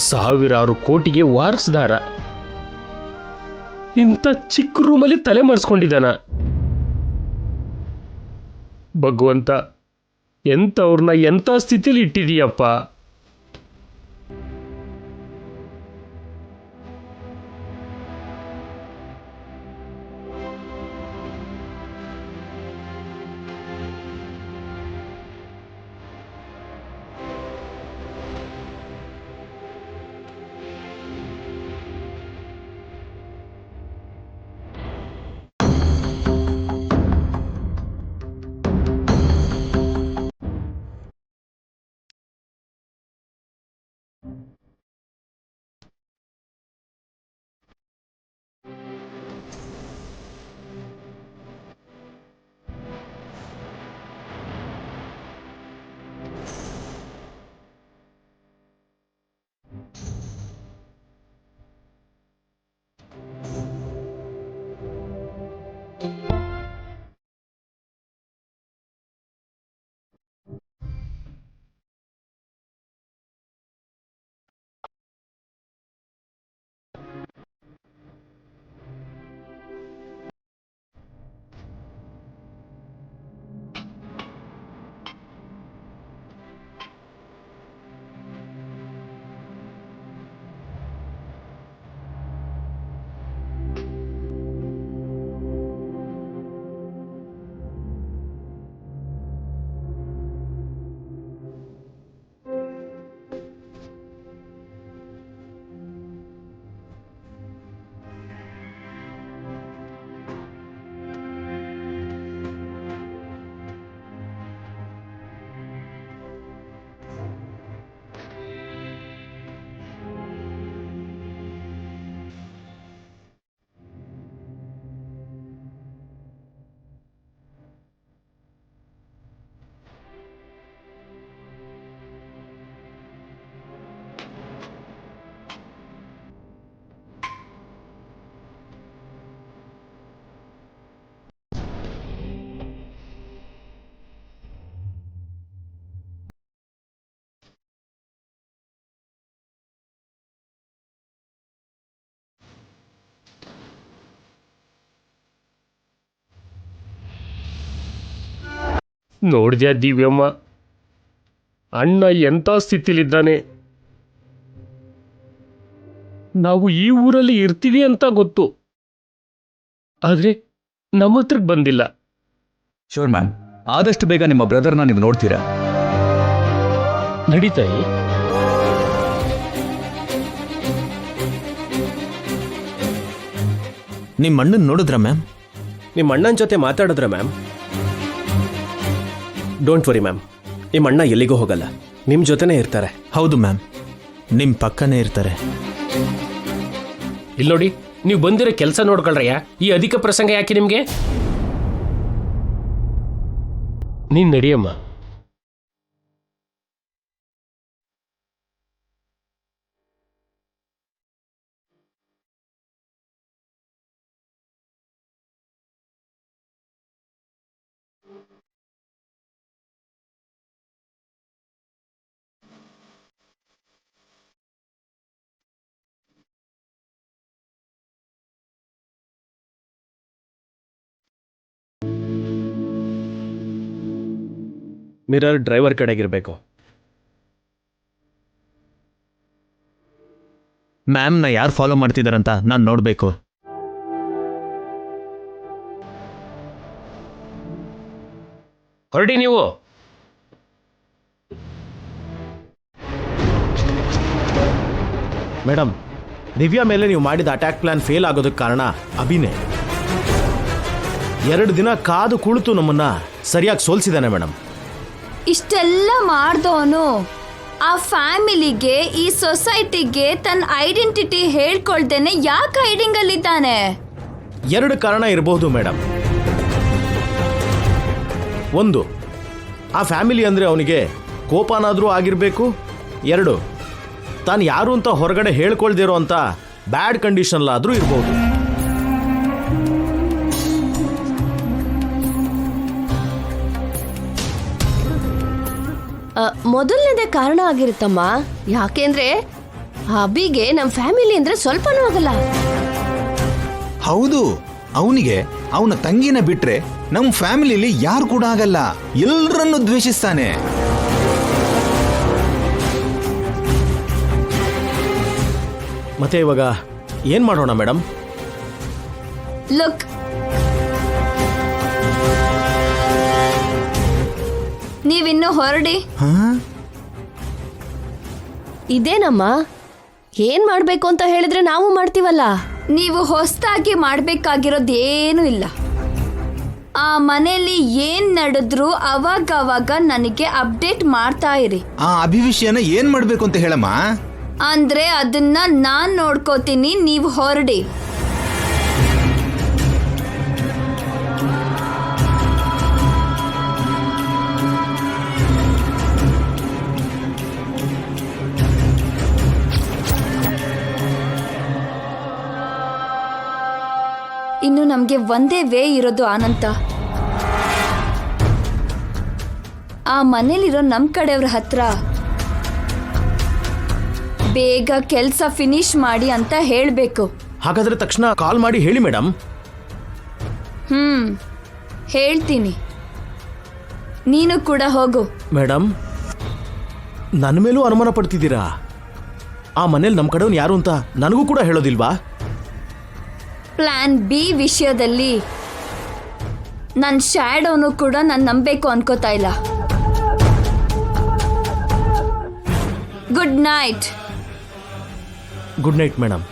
ಸಾವಿರಾರು ಕೋಟಿಗೆ ವಾರಸ್ದಾರ. ಇಂಥ ಚಿಕ್ಕ ರೂಮಲ್ಲಿ ತಲೆ ಮರೆಸ್ಕೊಂಡಿದ್ದಾನ. ಭಗವಂತ, ಎಂಥವ್ರನ್ನ ಎಂಥ ಸ್ಥಿತಿಲಿ ಇಟ್ಟಿದೀಯಪ್ಪ. ನೋಡಿದ್ಯಾ ದಿವ್ಯಮ್ಮ, ಅಣ್ಣ ಎಂಥ ಸ್ಥಿತಿಲಿದ್ದಾನೆ. ನಾವು ಈ ಊರಲ್ಲಿ ಇರ್ತೀವಿ ಅಂತ ಗೊತ್ತು, ಆದರೆ ನಮ್ಮ ಹತ್ರಕ್ಕೆ ಬಂದಿಲ್ಲ. ಶೋರ್ ಮ್ಯಾಮ್, ಆದಷ್ಟು ಬೇಗ ನಿಮ್ಮ ಬ್ರದರ್ನ ನೀವು ನೋಡ್ತೀರಾ? ನಡೀತಾಯಿ. ನಿಮ್ಮ ಅಣ್ಣನ ನೋಡಿದ್ರ ಮ್ಯಾಮ್? ನಿಮ್ಮ ಅಣ್ಣನ ಜೊತೆ ಮಾತಾಡಿದ್ರ ಮ್ಯಾಮ್? ಡೋಂಟ್ ವರಿ ಮ್ಯಾಮ್, ನಿಮ್ಮ ಅಣ್ಣ ಎಲ್ಲಿಗೂ ಹೋಗಲ್ಲ, ನಿಮ್ಮ ಜೊತೆನೇ ಇರ್ತಾರೆ. ಹೌದು ಮ್ಯಾಮ್, ನಿಮ್ಮ ಪಕ್ಕನೇ ಇರ್ತಾರೆ. ಇಲ್ಲಿ ನೋಡಿ, ನೀವು ಬಂದಿರೋ ಕೆಲಸ ನೋಡ್ಕೊಳ್ರಯ್ಯ. ಈ ಅಧಿಕ ಪ್ರಸಂಗ ಯಾಕೆ ನಿಮಗೆ? ನೀನ್ ನಡಿಯಮ್ಮ. Mirror driver ಕಡೆಗಿರಬೇಕು. ಮ್ಯಾಮ್ನ ಯಾರು ಫಾಲೋ ಮಾಡ್ತಿದಾರಂತ ನಾನು ನೋಡಬೇಕು. ಹೊರಡಿ ನೀವು. ಮೇಡಮ್, ದಿವ್ಯಾ ಮೇಲೆ ನೀವು ಮಾಡಿದ ಅಟ್ಯಾಕ್ ಪ್ಲಾನ್ ಫೇಲ್ ಆಗೋದಕ್ಕೆ ಕಾರಣ ಅಭಿನಯ್. 2 ದಿನ ಕಾದು ಕುಳಿತು ನಮ್ಮನ್ನ ಸರಿಯಾಗಿ ಸೋಲ್ಸಿದಾನೆ ಮೇಡಮ್. ಇಷ್ಟೆಲ್ಲ ಮಾಡ್ದವನು ಆ ಫ್ಯಾಮಿಲಿಗೆ, ಈ ಸೊಸೈಟಿಗೆ ತನ್ನ ಐಡೆಂಟಿಟಿ ಹೇಳ್ಕೊಳ್ದೇನೆ ಯಾಕೆ ಹೈಡಿಂಗ್ ಅಲ್ಲಿದ್ದಾನೆ? 2 ಕಾರಣ ಇರಬಹುದು ಮೇಡಮ್. 1, ಆ ಫ್ಯಾಮಿಲಿ ಅಂದರೆ ಅವನಿಗೆ ಕೋಪನಾದರೂ ಆಗಿರಬೇಕು. 2, ತಾನು ಯಾರು ಅಂತ ಹೊರಗಡೆ ಹೇಳ್ಕೊಳ್ದಿರೋ ಅಂತ ಬ್ಯಾಡ್ ಕಂಡೀಷನ್ಲಾದರೂ ಇರಬಹುದು. ಮೊದಲನೇದೇ ಕಾರಣ ಆಗಿರುತ್ತಮ್ಮ. ಯಾಕೆಂದ್ರೆ ಅಭಿಗೆ ನಮ್ ಫ್ಯಾಮಿಲಿ ಅಂದ್ರೆ ಸ್ವಲ್ಪನೂ ಆಗಲ್ಲ. ಹೌದು, ಅವನಿಗೆ ಅವನ ತಂಗಿನ ಬಿಟ್ರೆ ನಮ್ಮ ಫ್ಯಾಮಿಲಿಲಿ ಯಾರು ಕೂಡ ಆಗಲ್ಲ. ಎಲ್ಲರನ್ನು ದ್ವೇಷಿಸ್ತಾನೆ. ಮತ್ತೆ ಇವಾಗ ಏನ್ ಮಾಡೋಣ ಮೇಡಮ್? ಲುಕ್, ನೀವಿನ್ನು ಹೊರಡಿ. ಇದೇನಮ್ಮ, ಏನ್ ಮಾಡ್ಬೇಕು ಅಂತ ಹೇಳಿದ್ರೆ ನಾವು ಮಾಡ್ತೀವಲ್ಲ. ನೀವು ಹೊಸದಾಗಿ ಮಾಡ್ಬೇಕಾಗಿರೋದೇನು ಇಲ್ಲ. ಆ ಮನೆಯಲ್ಲಿ ಏನ್ ನಡೆದ್ರು ಅವಾಗ ನನಗೆ ಅಪ್ಡೇಟ್ ಮಾಡ್ತಾ ಇರಿ. ಆ ಅಭಿವಿಷಯನ ಏನ್ ಮಾಡ್ಬೇಕು ಅಂತ ಹೇಳಮ್ಮ. ಅಂದ್ರೆ ಅದನ್ನ ನಾನ್ ನೋಡ್ಕೋತೀನಿ, ನೀವು ಹೊರಡಿ. ಇನ್ನು ನಮ್ಗೆ ಒಂದೇ ವೇ ಇರೋದು ಅನಂತ. ಆ ಮನೇಲಿರೋ ನಮ್ ಕಡೆಯವ್ರ ಹತ್ರ ಬೇಗ ಕೆಲ್ಸ ಫಿನಿಶ್ ಮಾಡಿ ಅಂತ ಹೇಳ್ಬೇಕು. ಹಾಗಾದ್ರೆ ತಕ್ಷಣ ಕಾಲ್ ಮಾಡಿ ಹೇಳಿ ಮೇಡಮ್. ಹೇಳ್ತೀನಿ, ನೀನು ಕೂಡ ಹೋಗು. ಮೇಡಮ್, ನನ್ನ ಮೇಲೂ ಅನುಮಾನ ಪಡ್ತಿದ್ದೀರಾ? ಆ ಮನೇಲಿ ನಮ್ಮ ಕಡೆಯವ್ನು ಯಾರು ಅಂತ ನನಗೂ ಕೂಡ ಹೇಳೋದಿಲ್ವಾ? ಪ್ಲಾನ್ ಬಿ ವಿಷಯದಲ್ಲಿ ನನ್ನ ಶ್ಯಾಡೋನು ಕೂಡ ನಾನು ನಂಬೇಕು ಅನ್ಕೋತಾ ಇಲ್ಲ. Good night. Good night madam.